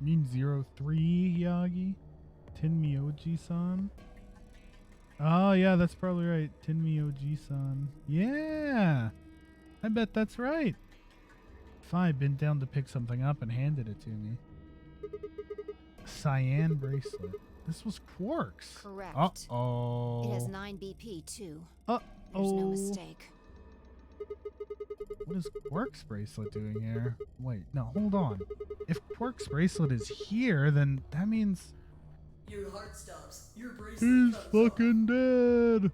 You mean 03 Yagi? Tenmyoji-san? Oh, yeah, that's probably right. Tenmyoji-san. Yeah! I bet that's right. Phi bent down to pick something up and handed it to me. Cyan bracelet. This was Quark's. Correct. Uh-oh. It has 9 BP too. Uh-oh. There's no mistake. What is Quark's bracelet doing here? Wait, no, hold on. If Quark's bracelet is here, then that means... Your heart stops. Your bracelet he's comes fucking dead!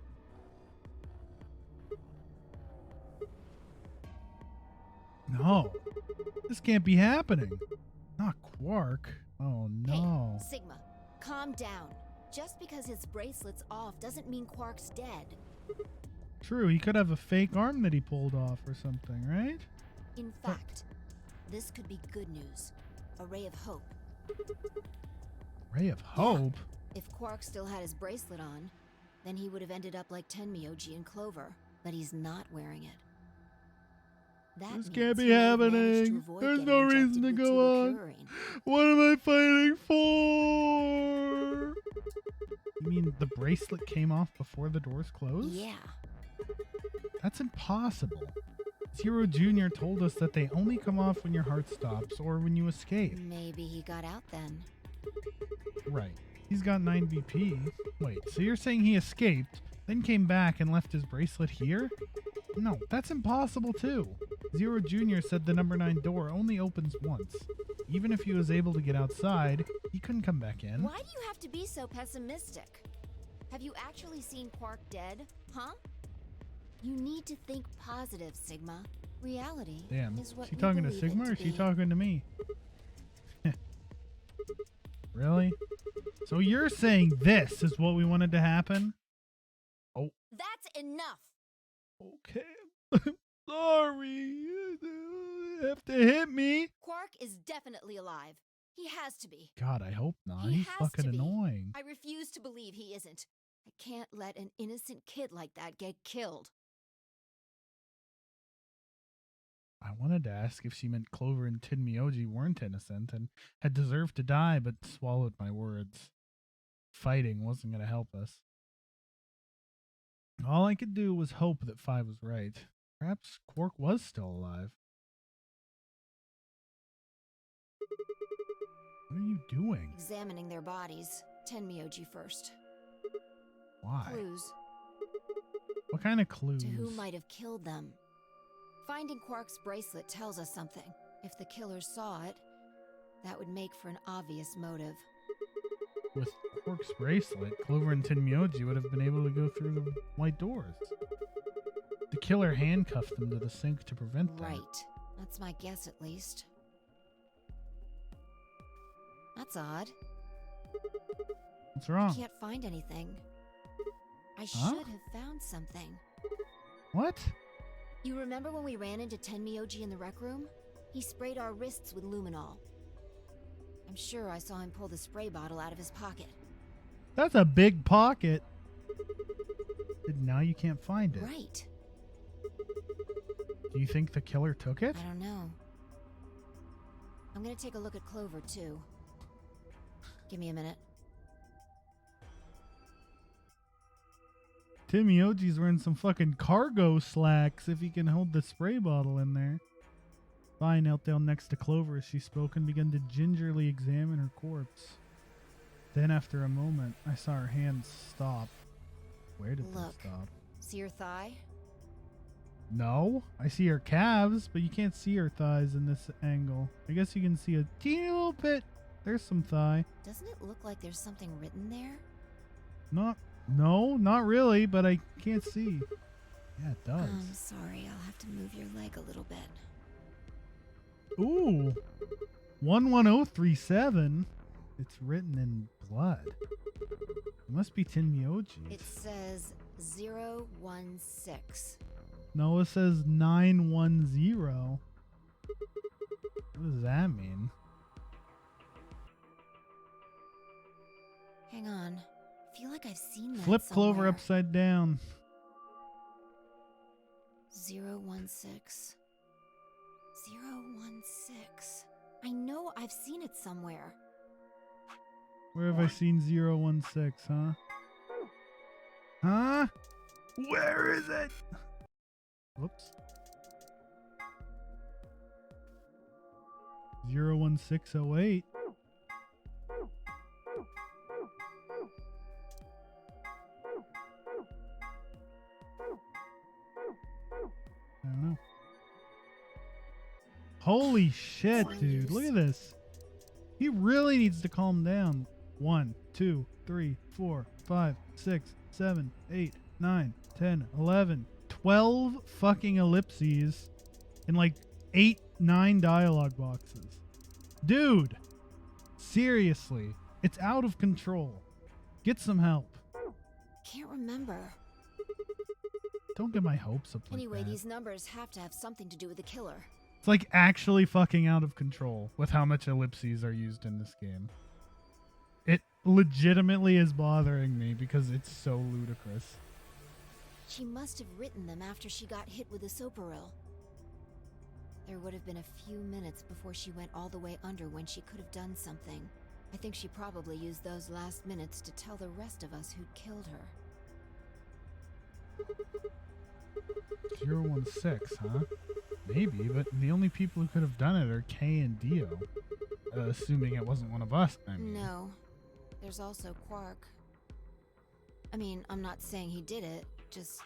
No. This can't be happening. Not Quark. Oh, no. Hey, Sigma, calm down. Just because his bracelet's off doesn't mean Quark's dead. True, he could have a fake arm that he pulled off or something, right? In fact, this could be good news. A ray of hope. Ray of hope? Yeah. If Quark still had his bracelet on, then he would have ended up like Tenmyoji and Clover, but he's not wearing it. That This means can't be he might have managed to happening. avoid There's getting no injected reason to with go on. tuberculin. What am I fighting for? You mean the bracelet came off before the doors closed? Yeah. That's impossible. Zero Jr. told us that they only come off when your heart stops or when you escape. Maybe he got out then. Right. He's got 9 BP. Wait, so you're saying he escaped, then came back and left his bracelet here? No, that's impossible too. Zero Jr. said the number 9 door only opens once. Even if he was able to get outside, he couldn't come back in. Why do you have to be so pessimistic? Have you actually seen Quark dead, huh? You need to think positive, Sigma. Reality Damn, is what is she we talking to believe it Sigma or to is she be. talking to me? Really? So you're saying this is what we wanted to happen? Oh. That's enough! Okay. Sorry. You have to hit me. Quark is definitely alive. He has to be. God, I hope not. He He's has fucking to be. annoying. I refuse to believe he isn't. I can't let an innocent kid like that get killed. I wanted to ask if she meant Clover and Tenmyoji weren't innocent and had deserved to die, but swallowed my words. Fighting wasn't going to help us. All I could do was hope that Phi was right. Perhaps Quark was still alive. What are you doing? Examining their bodies. Tenmyoji first. Why? Clues. What kind of clues? To who might have killed them. Finding Quark's bracelet tells us something. If the killer saw it, that would make for an obvious motive. With Quark's bracelet, Clover and Tenmyoji would have been able to go through the white doors. The killer handcuffed them to the sink to prevent that. Right. That's my guess, at least. That's odd. What's wrong? Can't find anything. I Huh? should have found something. What? You remember when we ran into Tenmyoji in the rec room? He sprayed our wrists with luminol. I'm sure I saw him pull the spray bottle out of his pocket. That's a big pocket. And now you can't find it. Right. Do you think the killer took it? I don't know. I'm gonna take a look at Clover, too. Give me a minute. Tenmyoji's wearing some fucking cargo slacks if he can hold the spray bottle in there. Phi knelt down next to Clover as she spoke and began to gingerly examine her corpse. Then after a moment, I saw her hands stop. Where did they Look. stop? See your thigh? No, I see her calves, but you can't see her thighs in this angle. I guess you can see a teeny little bit. There's some thigh. Doesn't it look like there's something written there? No, not really, but I can't see. Yeah, it does. I'm sorry, I'll have to move your leg a little bit. Ooh, 11037. It's written in blood. It must be Tenmyoji. It says 016. No, it says 910. What does that mean? Hang on. I feel like I've seen that Flip Clover somewhere. upside down. 016. 016. I know I've seen it somewhere. Where have I seen 016, huh? Huh? Where is it? Whoops. 01608. I don't know. Holy shit, dude. Look at this. He really needs to calm down. 1, 2, 3, 4, 5, 6, 7, 8, 9, 10, 11, 12 fucking ellipses in like 8, 9 dialogue boxes. Dude, seriously, it's out of control. Get some help. Can't remember. Don't get my hopes up like Anyway, that. these numbers have to have something to do with the killer. It's like actually fucking out of control with how much ellipses are used in this game. It legitimately is bothering me because it's so ludicrous. She must have written them after she got hit with the soparil. There would have been a few minutes before she went all the way under when she could have done something. I think she probably used those last minutes to tell the rest of us who'd killed her. 016, huh? Maybe, but the only people who could have done it are Kay and Dio. Assuming it wasn't one of us, I mean. No. There's also Quark. I mean, I'm not saying he did it, just...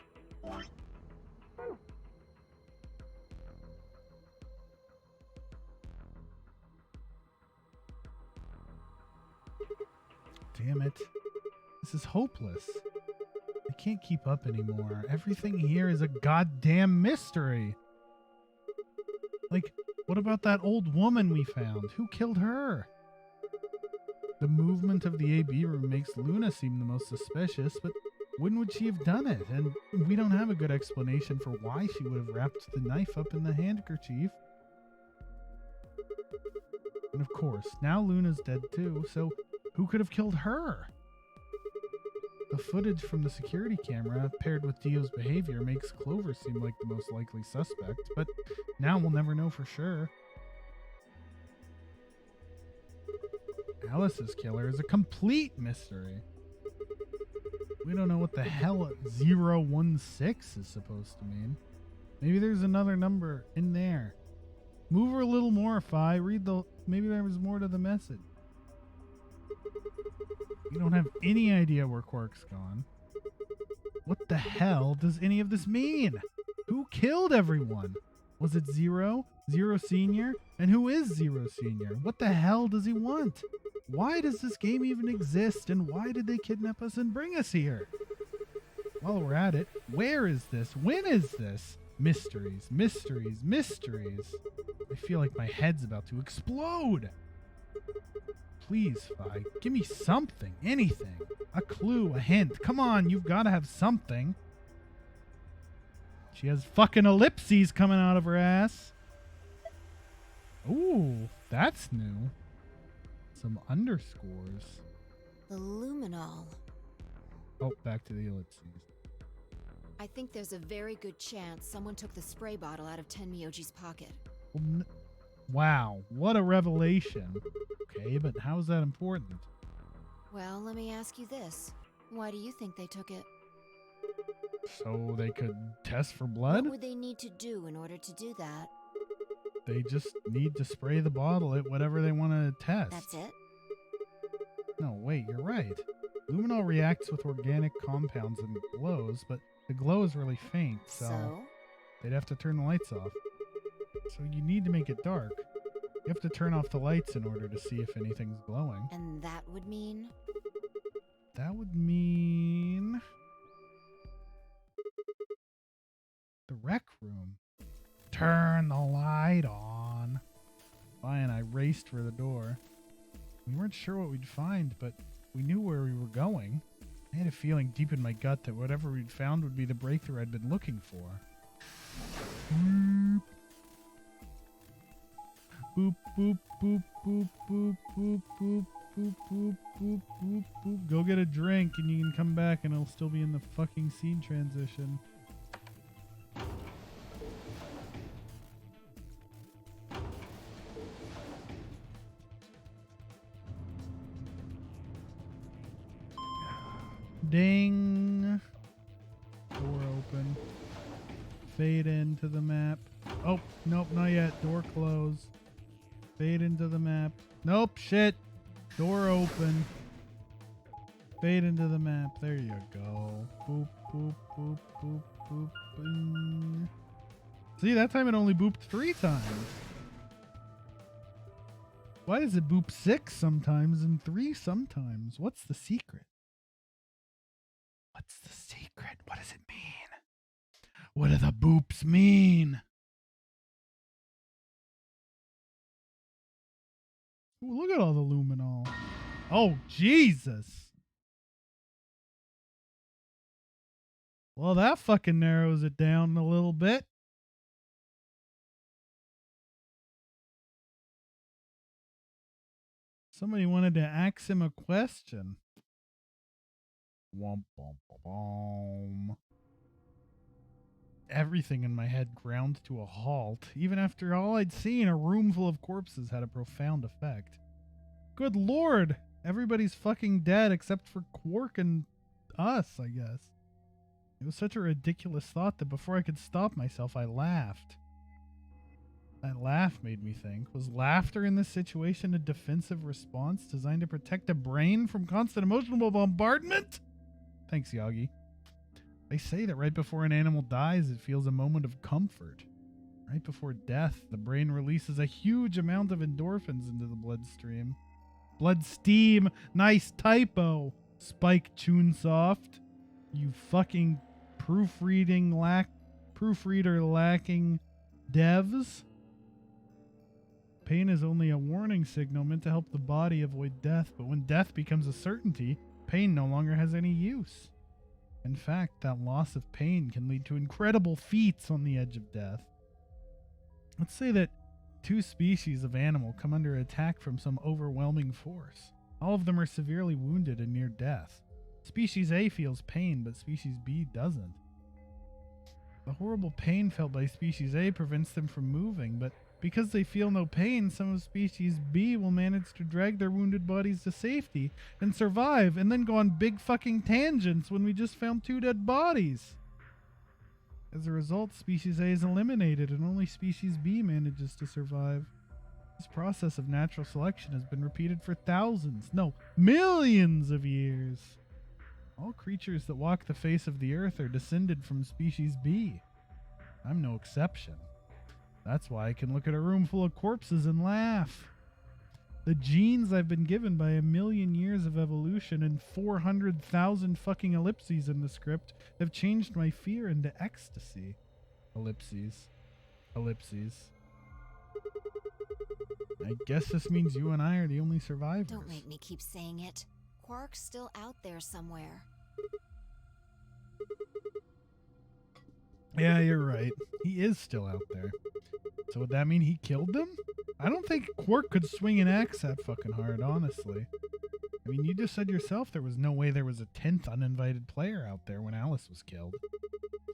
Damn it. This is hopeless. I can't keep up anymore. Everything here is a goddamn mystery. Like, what about that old woman we found? Who killed her? The movement of the AB room makes Luna seem the most suspicious, but when would she have done it? And we don't have a good explanation for why she would have wrapped the knife up in the handkerchief. And of course, now Luna's dead too, so who could have killed her? The footage from the security camera, paired with Dio's behavior, makes Clover seem like the most likely suspect, but now we'll never know for sure. Alice's killer is a complete mystery. We don't know what the hell 016 is supposed to mean. Maybe there's another number in there. Move her a little more, Phi. Maybe there was more to the message. We don't have any idea where Quark's gone. What the hell does any of this mean? Who killed everyone? Was it Zero? Zero Senior? And who is Zero Senior? What the hell does he want? Why does this game even exist? And why did they kidnap us and bring us here? While we're at it, where is this? When is this? Mysteries, mysteries, mysteries. I feel like my head's about to explode. Please, Phi, give me something, anything. A clue, a hint. Come on, you've got to have something. She has fucking ellipses coming out of her ass. Ooh, that's new. Some underscores. the luminol. Oh, back to the ellipses. I think there's a very good chance someone took the spray bottle out of Tenmyoji's pocket. Well, wow, what a revelation. Okay, but how is that important? Well, let me ask you this. Why do you think they took it? So they could test for blood? What would they need to do in order to do that? They just need to spray the bottle at whatever they want to test. That's it? No, wait, you're right. Luminol reacts with organic compounds and glows, but the glow is really faint, so they'd have to turn the lights off. So you need to make it dark. You have to turn off the lights in order to see if anything's glowing. And that would mean? That would mean... the rec room. Turn the light on. Fine, I raced for the door. We weren't sure what we'd find, but we knew where we were going. I had a feeling deep in my gut that whatever we'd found would be the breakthrough I'd been looking for. Boop, boop, boop, boop, boop, boop, boop, boop, boop, boop, boop, boop. Go get a drink and you can come back and it'll still be in the fucking scene transition. Ding. Door open. Fade into the map. Oh, nope, not yet. Door closed. Fade into the map. Nope, shit. Door open. Fade into the map. There you go. Boop, boop, boop, boop, boop, bing. See, that time it only booped 3 times. Why does it boop 6 sometimes and 3 sometimes? What's the secret? What's the secret? What does it mean? What do the boops mean? Ooh, look at all the luminol. Oh, Jesus. Well, that fucking narrows it down a little bit. Somebody wanted to ask him a question. Womp, womp, womp. Everything in my head ground to a halt. Even after all I'd seen, a room full of corpses had a profound effect. Good lord! Everybody's fucking dead except for Quark and us, I guess. It was such a ridiculous thought that before I could stop myself, I laughed. That laugh made me think, was laughter in this situation a defensive response designed to protect a brain from constant emotional bombardment? Thanks, Yagi. They say that right before an animal dies, it feels a moment of comfort. Right before death, the brain releases a huge amount of endorphins into the bloodstream. Bloodsteam! Nice typo! Spike Chunsoft. You fucking proofreader lacking devs. Pain is only a warning signal meant to help the body avoid death, but when death becomes a certainty, pain no longer has any use. In fact, that loss of pain can lead to incredible feats on the edge of death. Let's say that 2 species of animal come under attack from some overwhelming force. All of them are severely wounded and near death. Species A feels pain, but Species B doesn't. The horrible pain felt by Species A prevents them from moving, but because they feel no pain, some of Species B will manage to drag their wounded bodies to safety and survive, and then go on big fucking tangents when we just found 2 dead bodies. As a result, Species A is eliminated and only Species B manages to survive. This process of natural selection has been repeated for thousands, no, millions of years. All creatures that walk the face of the earth are descended from Species B. I'm no exception. That's why I can look at a room full of corpses and laugh. The genes I've been given by 1,000,000 years of evolution and 400,000 fucking ellipses in the script have changed my fear into ecstasy. Ellipses. Ellipses. I guess this means you and I are the only survivors. Don't make me keep saying it. Quark's still out there somewhere. Yeah, you're right. He is still out there. So would that mean he killed them? I don't think Quark could swing an axe that fucking hard, honestly. I mean, you just said yourself there was no way there was a 10th uninvited player out there when Alice was killed.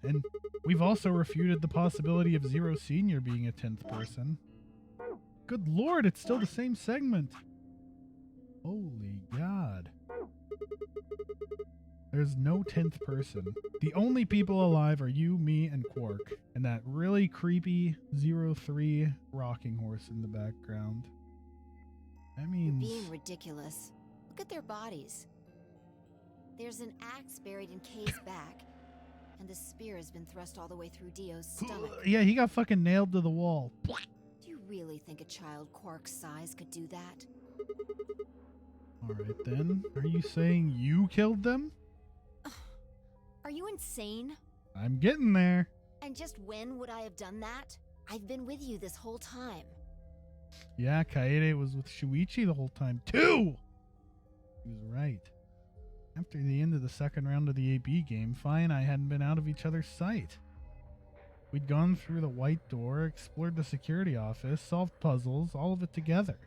And we've also refuted the possibility of Zero Senior being a 10th person. Good lord, it's still the same segment. Holy God. There's no 10th person. The only people alive are you, me, and Quark, and that really creepy 03 rocking horse in the background. That means... You're being ridiculous. Look at their bodies. There's an axe buried in Kay's back, and the spear has been thrust all the way through Dio's stomach. Yeah, he got fucking nailed to the wall. Do you really think a child Quark's size could do that? Alright then. Are you saying you killed them? Are you insane? I'm getting there. And just when would I have done that? I've been with you this whole time. Yeah, Kaede was with Shuichi the whole time, too! He was right. After the end of the second round of the AB game, Phi and I hadn't been out of each other's sight. We'd gone through the white door, explored the security office, solved puzzles, all of it together.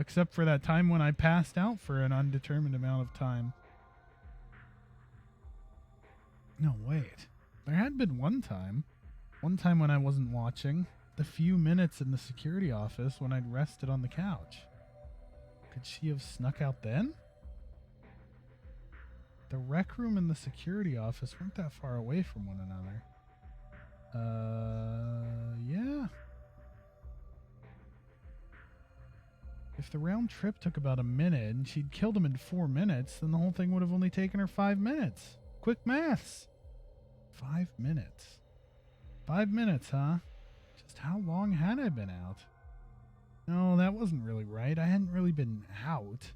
Except for that time when I passed out for an undetermined amount of time. No, wait. There had been one time when I wasn't watching, the few minutes in the security office when I'd rested on the couch. Could she have snuck out then? The rec room and the security office weren't that far away from one another. Yeah. If the round trip took about a minute and she'd killed him in 4 minutes, then the whole thing would have only taken her 5 minutes. Quick maths. 5 minutes. 5 minutes, huh? Just how long had I been out? No, that wasn't really right. I hadn't really been out.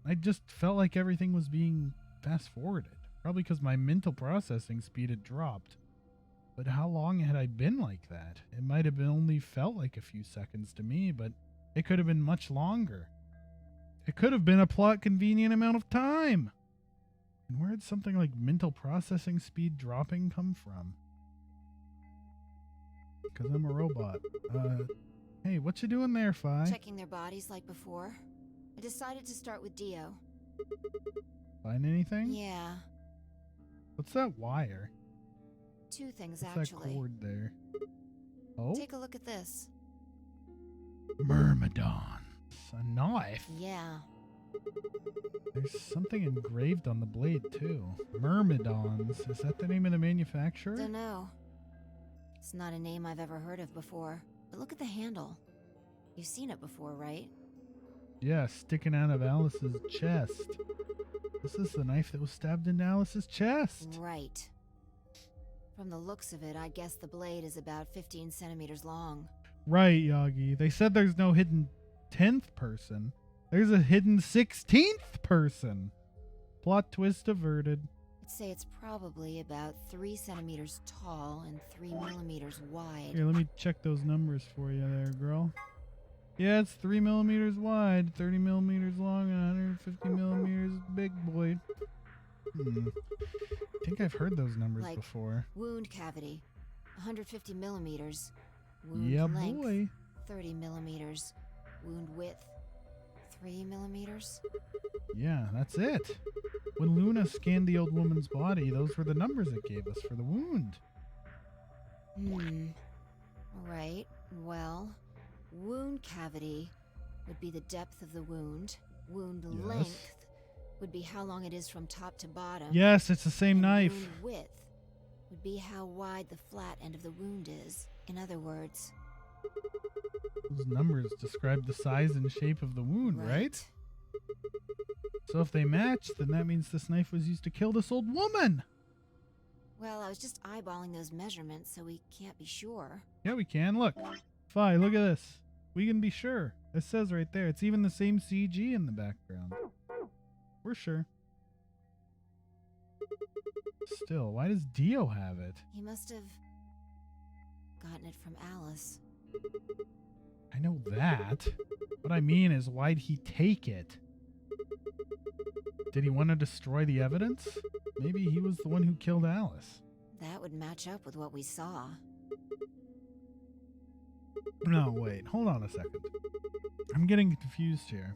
I just felt like everything was being fast-forwarded. Probably because my mental processing speed had dropped. But how long had I been like that? It might have been only felt like a few seconds to me, but it could have been much longer. It could have been a plot-convenient amount of time. And where did something like mental processing speed dropping come from? Because I'm a robot. Hey, what you doing there, Phi? Checking their bodies like before. I decided to start with Dio. Find anything? Yeah, What's that wire? 2 things What's actually. that cord there? Oh? Take a look at this. Myrmidons. A knife? Yeah, There's something engraved on the blade, too. Myrmidons. Is that the name of the manufacturer? dunno. It's not a name I've ever heard of before. But look at the handle. You've seen it before, right? Yeah, sticking out of Alice's chest. This is the knife that was stabbed into Alice's chest. Right. From the looks of it, I guess the blade is about 15 centimeters long. Right, Yagi. They said there's no hidden 10th person. There's a hidden 16th person. Plot twist averted. I'd say it's probably about 3 centimeters tall and 3 millimeters wide. Here, let me check those numbers for you there, girl. Yeah, it's 3 millimeters wide, 30 millimeters long, and 150 millimeters big, boy. I think I've heard those numbers Like before. Wound cavity, 150 millimeters. Wound Yeah, length, boy. 30 millimeters. Wound width, 3 millimeters. Yeah, that's it. When Luna scanned the old woman's body, those were the numbers it gave us for the wound. Right, well, wound cavity would be the depth of the wound. Wound Yes. length would be how long it is from top to bottom. Yes, it's the same And knife. wound width would be how wide the flat end of the wound is. In other words, Those numbers describe the size and shape of the wound, right? So if they match, then that means this knife was used to kill this old woman. Well, I was just eyeballing those measurements, so we can't be sure. Yeah, we can. Look. Phi, look at this. We can be sure. It says right there. It's even the same CG in the background. We're sure. Still, why does Dio have it? He must have gotten it from Alice. I know that. What I mean is, why'd he take it? Did he want to destroy the evidence? Maybe he was the one who killed Alice. That would match up with what we saw. No, wait. Hold on a second. I'm getting confused here.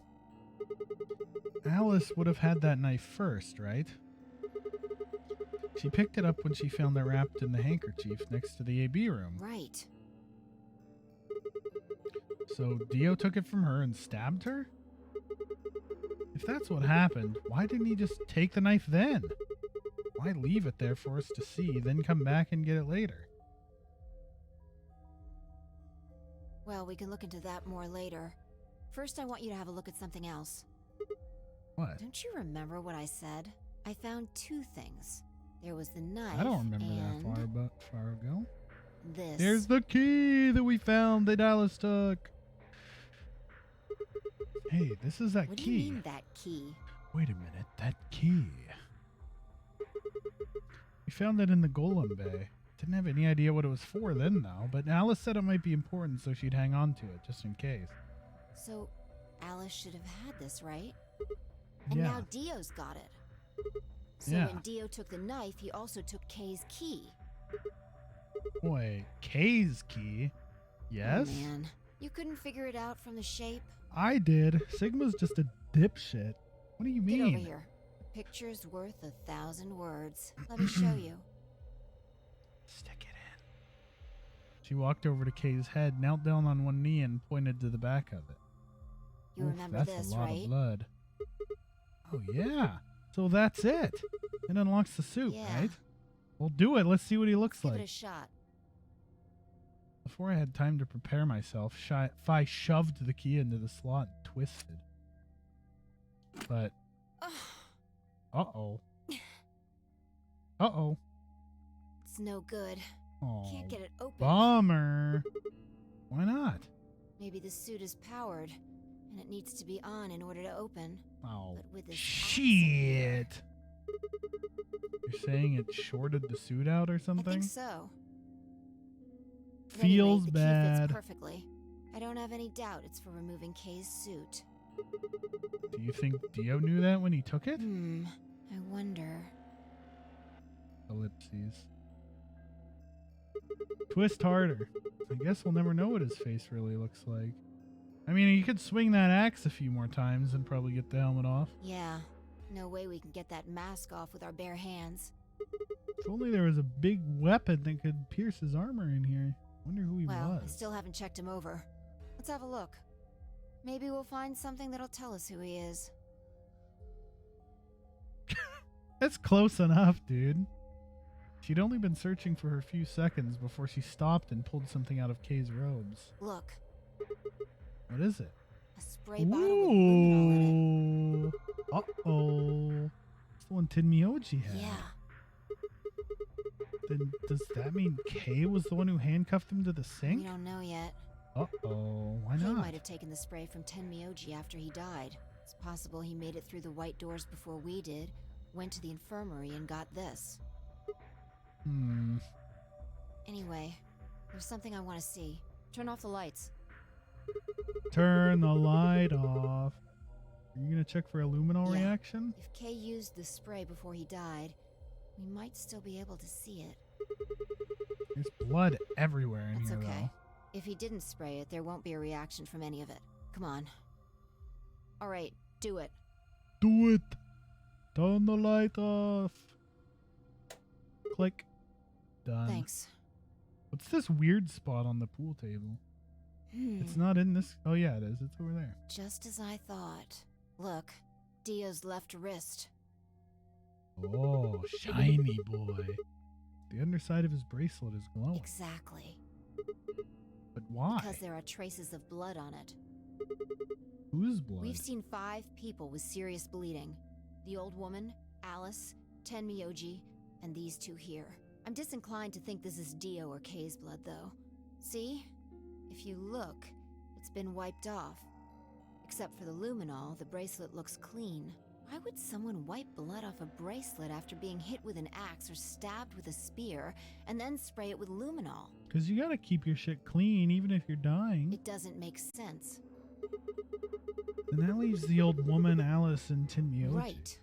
Alice would have had that knife first, right? She picked it up when she found it wrapped in the handkerchief next to the AB room. Right. So Dio took it from her and stabbed her? If that's what happened, why didn't he just take the knife then? Why leave it there for us to see, then come back and get it later? Well, we can look into that more later. First, I want you to have a look at something else. What? Don't you remember what I said? I found 2 things. There was the knife. I don't remember and that far ago. This. There's the key that we found that Alice took. Hey, this is that What key. do you mean, that key? Wait a minute, that key. We found it in the Golem Bay. Didn't have any idea what it was for then, though, but Alice said it might be important, so she'd hang on to it, just in case. So, Alice should have had this, right? And Yeah. now Dio's got it. So Yeah. when Dio took the knife, he also took Kay's key. Wait, Kay's key? Yes? Oh, man. You couldn't figure it out from the shape? I did. Sigma's just a dipshit. What do you Get mean? over here. A picture's worth 1,000 words. Let me show you. Stick it in. She walked over to Kay's head, knelt down on one knee, and pointed to the back of it. You Oof, remember that's this, a lot right? of blood. Oh, yeah. So that's it. It unlocks the suit, Yeah. right? Well, do it. Let's see what he looks Give it like. a shot. Before I had time to prepare myself, Phi shoved the key into the slot and twisted. But... Uh-oh. Uh-oh. It's no good. Oh, Can't get it open. bummer. Why not? Maybe the suit is powered, and it needs to be on in order to open. Oh, But with this shit. You're saying it shorted the suit out or I something? think so. But Feels anyway, the bad. key fits perfectly. I don't have any doubt it's for removing Kay's suit. Do you think Dio knew that when he took it? I wonder. Ellipses. Twist harder. I guess we'll never know what his face really looks like. I mean, you could swing that axe a few more times and probably get the helmet off. Yeah. No way we can get that mask off with our bare hands. If only there was a big weapon that could pierce his armor in here. Wonder who he Well, I was. still haven't checked him over. Let's have a look. Maybe we'll find something that'll tell us who he is. That's close enough, dude. She'd only been searching for a few seconds before she stopped and pulled something out of Kay's robes. Look, What is it? a spray bottle with luminol in Ooh. Uh-oh. It's the one Tenmyoji it. had. Yeah, Then does that mean Kay was the one who handcuffed him to the we sink? don't know yet. Uh-oh. Why Kay not? might have taken the spray from Tenmyoji after he died. It's possible he made it through the white doors before we did, went to the infirmary and got this. Anyway, there's something I want to see. Turn off the lights. Turn the light off. Are you going to check for a luminol Yeah. reaction? If Kay used the spray before he died, we might still be able to see it. There's blood everywhere in That's here, okay. though. If he didn't spray it, there won't be a reaction from any of it. Come on. All right, do it. Do it. Turn the light off. Click. Done. Thanks. What's this weird spot on the pool table? It's not in this. Oh, yeah, it is. It's over there. Just as I thought. Look, Dio's left wrist. Oh, shiny boy. The underside of his bracelet is glowing. Exactly. But why? Because there are traces of blood on it. Whose blood? We've seen 5 people with serious bleeding. The old woman, Alice, Tenmyoji, and these 2 here. I'm disinclined to think this is Dio or Kay's blood, though. See? If you look, it's been wiped off. Except for the luminol, the bracelet looks clean. Why would someone wipe blood off a bracelet after being hit with an axe or stabbed with a spear, and then spray it with luminol? Because you gotta keep your shit clean even if you're dying. It doesn't make sense. And that leaves the old woman, Alice, and Tenmyoji. Right.